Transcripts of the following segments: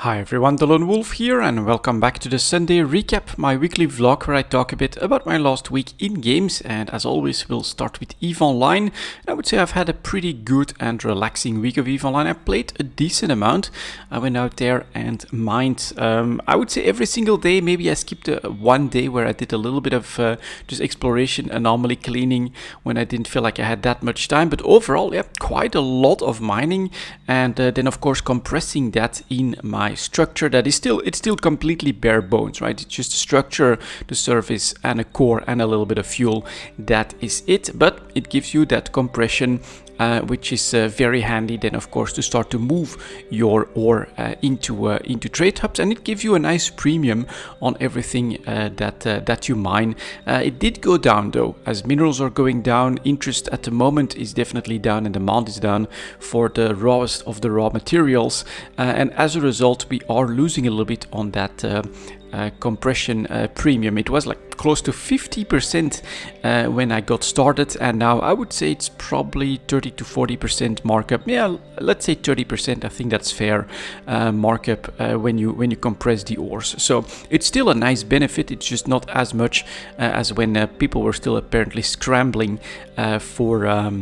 Hi everyone, delonewolf here and welcome back to the Sunday recap, my weekly vlog where I talk a bit about my last week in games, and as always we'll start with EVE Online. I would say I've had a pretty good and relaxing week of EVE Online. I played a decent amount. I went out there and mined, I would say every single day. Maybe I skipped one day where I did a little bit of just exploration, anomaly cleaning when I didn't feel like I had that much time, but overall, yeah, quite a lot of mining, and then of course compressing that in my structure that is still completely bare bones, right? It's just a structure, the surface and a core and a little bit of fuel. That is it, but it gives you that compression which is very handy then of course to start to move your ore into trade hubs, and it gives you a nice premium on everything that you mine. It did go down though, as minerals are going down. Interest at the moment is definitely down and demand is down for the rawest of the raw materials, and as a result we are losing a little bit on that compression premium. It was like close to 50% when I got started, and now I would say it's probably 30 to 40% markup. Yeah, let's say 30%. I think that's fair markup when you compress the ores. So it's still a nice benefit. It's just not as much as when people were still apparently scrambling for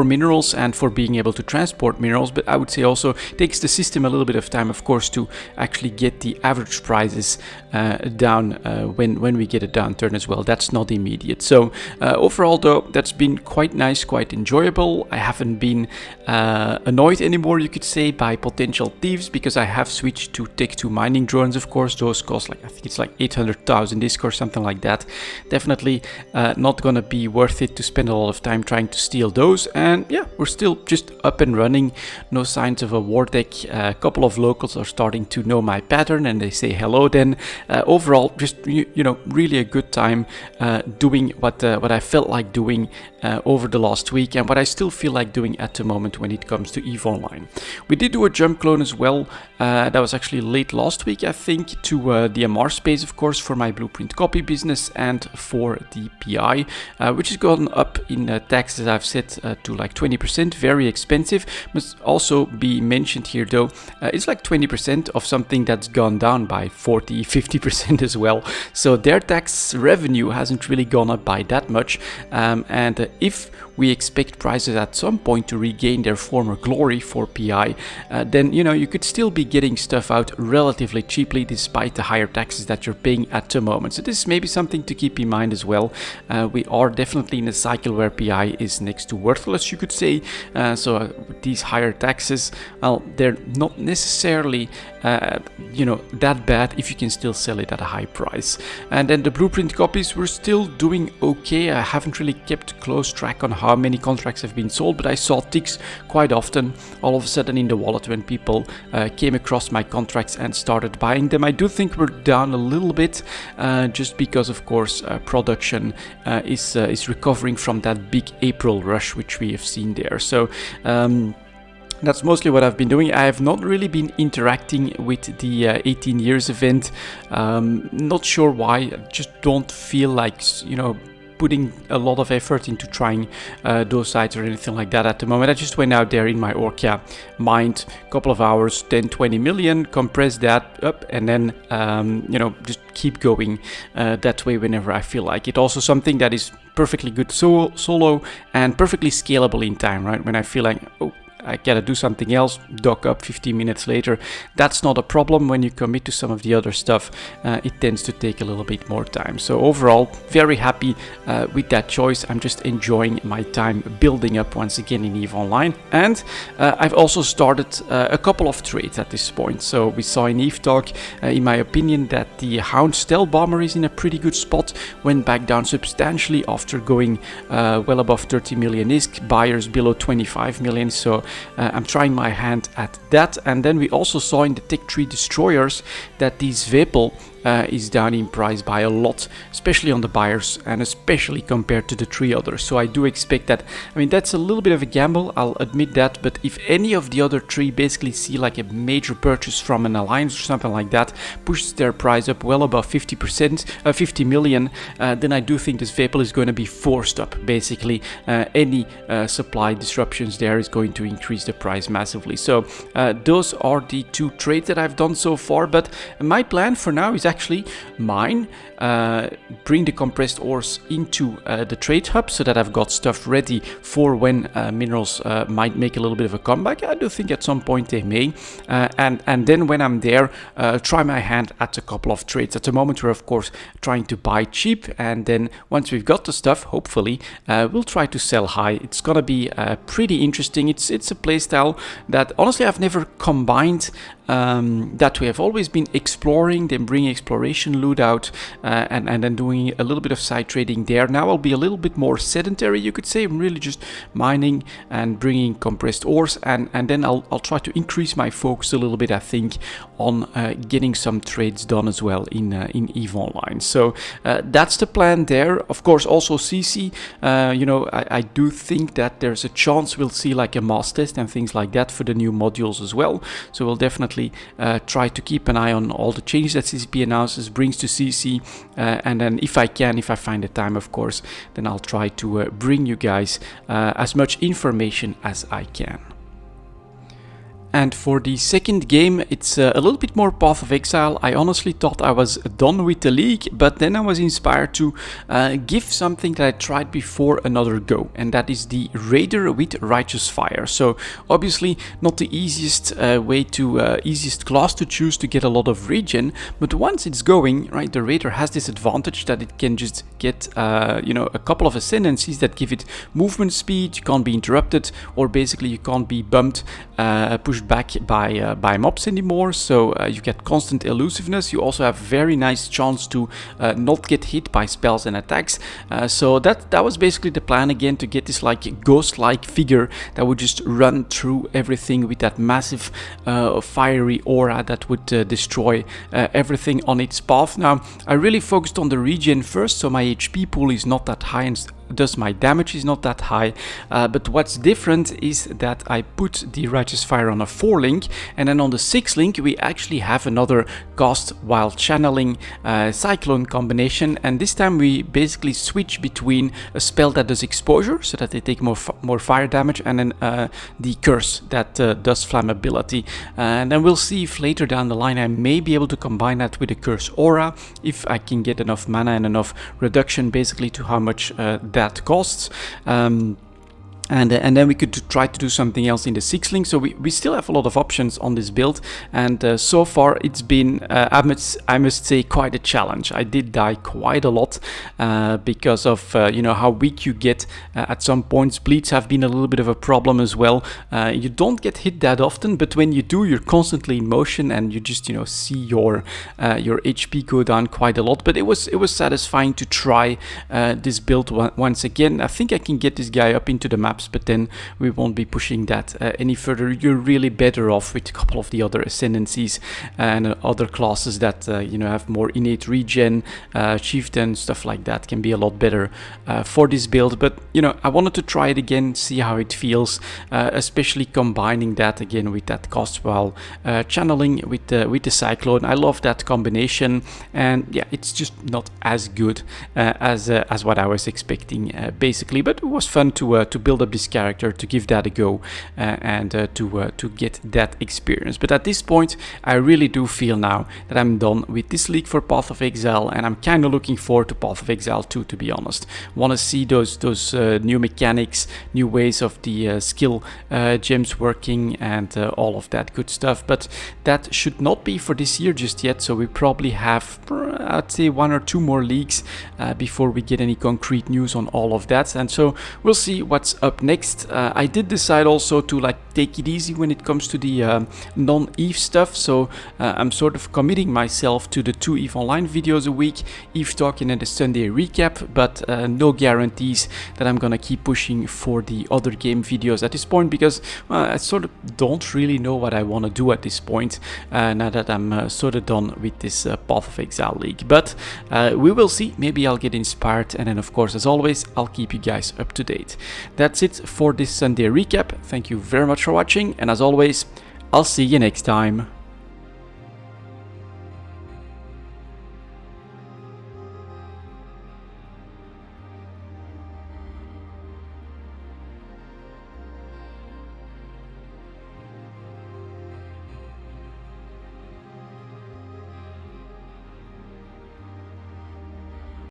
minerals and for being able to transport minerals. But I would say also takes the system a little bit of time, of course, to actually get the average prices down when we get a downturn as well. That's not immediate. So overall though, that's been quite nice, quite enjoyable. I haven't been annoyed anymore, you could say, by potential thieves, because I have switched to Tech 2 mining drones. Of course, those cost like, I think it's like 800,000 ISK or something like that. Definitely not gonna be worth it to spend a lot of time trying to steal those. And yeah, we're still just up and running. No signs of a war deck. A couple of locals are starting to know my pattern and they say hello then. Overall, just you know, really a good time doing what I felt like doing over the last week, and what I still feel like doing at the moment when it comes to EVE Online. We did do a jump clone as well. That was actually late last week, I think, to the MR space, of course, for my blueprint copy business and for the PI, which has gone up in tax, as I've said, to like 20%. Very expensive. Must also be mentioned here though, it's like 20% of something that's gone down by 40-50% as well. So their tax revenue hasn't really gone up by that much, and if we expect prices at some point to regain their former glory for PI, then you know, you could still be getting stuff out relatively cheaply despite the higher taxes that you're paying at the moment. So this may be something to keep in mind as well. We are definitely in a cycle where PI is next to worthless, you could say. So with these higher taxes, well, they're not necessarily you know, that bad if you can still sell it at a high price. And then the blueprint copies, we're still doing okay. I haven't really kept close track on how many contracts have been sold, but I saw ticks quite often all of a sudden in the wallet when people came across my contracts and started buying them. I do think we're down a little bit just because of course production is recovering from that big April rush which we have seen there. So that's mostly what I've been doing. I have not really been interacting with the 18 years event. Not sure why. I just don't feel like, you know, putting a lot of effort into trying those sites or anything like that at the moment. I just went out there in my Orca, mined a couple of hours, 10-20 million, compressed that up, and then you know, just keep going that way whenever I feel like it. Also something that is perfectly good solo and perfectly scalable in time, right? When I feel like, oh, I gotta do something else, dock up 15 minutes later. That's not a problem. When you commit to some of the other stuff, it tends to take a little bit more time. So overall, very happy with that choice. I'm just enjoying my time building up once again in EVE Online. And I've also started a couple of trades at this point. So we saw in EVE Talk, in my opinion, that the Hound Stealth Bomber is in a pretty good spot. Went back down substantially after going well above 30 million ISK, buyers below 25 million. So I'm trying my hand at that. And then we also saw in the Tech 3 destroyers that these Vapel is down in price by a lot, especially on the buyers and especially compared to the 3 others. So I do expect that. I mean, that's a little bit of a gamble, I'll admit that, but if any of the other 3 basically see like a major purchase from an alliance or something like that, pushes their price up well above 50%, 50 million, then I do think this Vapel is going to be forced up. Basically, any supply disruptions there is going to increase the price massively. So those are the 2 trades that I've done so far, but my plan for now is actually mine. Bring the compressed ores into the trade hub so that I've got stuff ready for when minerals might make a little bit of a comeback. I do think at some point they may, and then when I'm there, try my hand at a couple of trades. At the moment we're of course trying to buy cheap, and then once we've got the stuff, hopefully we'll try to sell high. It's gonna be pretty interesting. It's a playstyle that honestly I've never combined, that we have always been exploring, then bringing exploration loot out, and then doing a little bit of side trading there. Now I'll be a little bit more sedentary, you could say. I'm really just mining and bringing compressed ores, and then I'll try to increase my focus a little bit, I think, on getting some trades done as well in EVE Online. So that's the plan there. Of course, also CC, you know, I do think that there's a chance we'll see like a mass test and things like that for the new modules as well. So we'll definitely try to keep an eye on all the changes that CCP announces, brings to CC, and then if I find the time, of course, then I'll try to bring you guys as much information as I can. And for the second game, it's a little bit more Path of Exile. I honestly thought I was done with the league, but then I was inspired to give something that I tried before another go, and that is the Raider with Righteous Fire. So obviously not the easiest easiest class to choose to get a lot of regen, but once it's going, right, the Raider has this advantage that it can just get you know, a couple of ascendancies that give it movement speed. You can't be interrupted, or basically you can't be bumped, pushed back by mobs anymore, so you get constant elusiveness. You also have very nice chance to not get hit by spells and attacks, so that was basically the plan, again, to get this like ghost-like figure that would just run through everything with that massive fiery aura that would destroy everything on its path. Now I really focused on the regen first, so my HP pool is not that high, and thus my damage is not that high, but what's different is that I put the Righteous Fire on a 4 link, and then on the 6 link we actually have another cast while channeling Cyclone combination, and this time we basically switch between a spell that does exposure so that they take more fire damage, and then the curse that does flammability, and then we'll see if later down the line I may be able to combine that with a curse aura if I can get enough mana and enough reduction basically to how much that costs. And then we could try to do something else in the 6 link. So we still have a lot of options on this build, and so far it's been, I must say, quite a challenge. I did die quite a lot because of you know, how weak you get at some points. Bleeds have been a little bit of a problem as well. You don't get hit that often, but when you do, you're constantly in motion, and you just, you know, see your HP go down quite a lot. But it was satisfying to try this build once again. I think I can get this guy up into the map, but then we won't be pushing that any further. You're really better off with a couple of the other ascendancies and other classes that you know, have more innate regen. Chieftain, stuff like that can be a lot better for this build, but you know, I wanted to try it again, see how it feels, especially combining that again with that cost while channeling with the Cyclone. I love that combination, and yeah, it's just not as good as what I was expecting basically, but it was fun to build up this character, to give that a go, and to get that experience. But at this point I really do feel now that I'm done with this league for Path of Exile, and I'm kind of looking forward to Path of Exile 2, to be honest. Want to see those new mechanics, new ways of the skill gems working, and all of that good stuff, but that should not be for this year just yet. So we probably have, I'd say, 1 or 2 more leagues before we get any concrete news on all of that, and so we'll see what's up up next. I did decide also to like take it easy when it comes to the non-EVE stuff, so I'm sort of committing myself to the 2 EVE Online videos a week, EVE Talking and the Sunday recap, but no guarantees that I'm gonna keep pushing for the other game videos at this point, because I sort of don't really know what I want to do at this point, now that I'm sort of done with this Path of Exile League. But we will see, maybe I'll get inspired, and then of course, as always, I'll keep you guys up to date. That's it for this Sunday recap. Thank you very much for watching, and as always, I'll see you next time.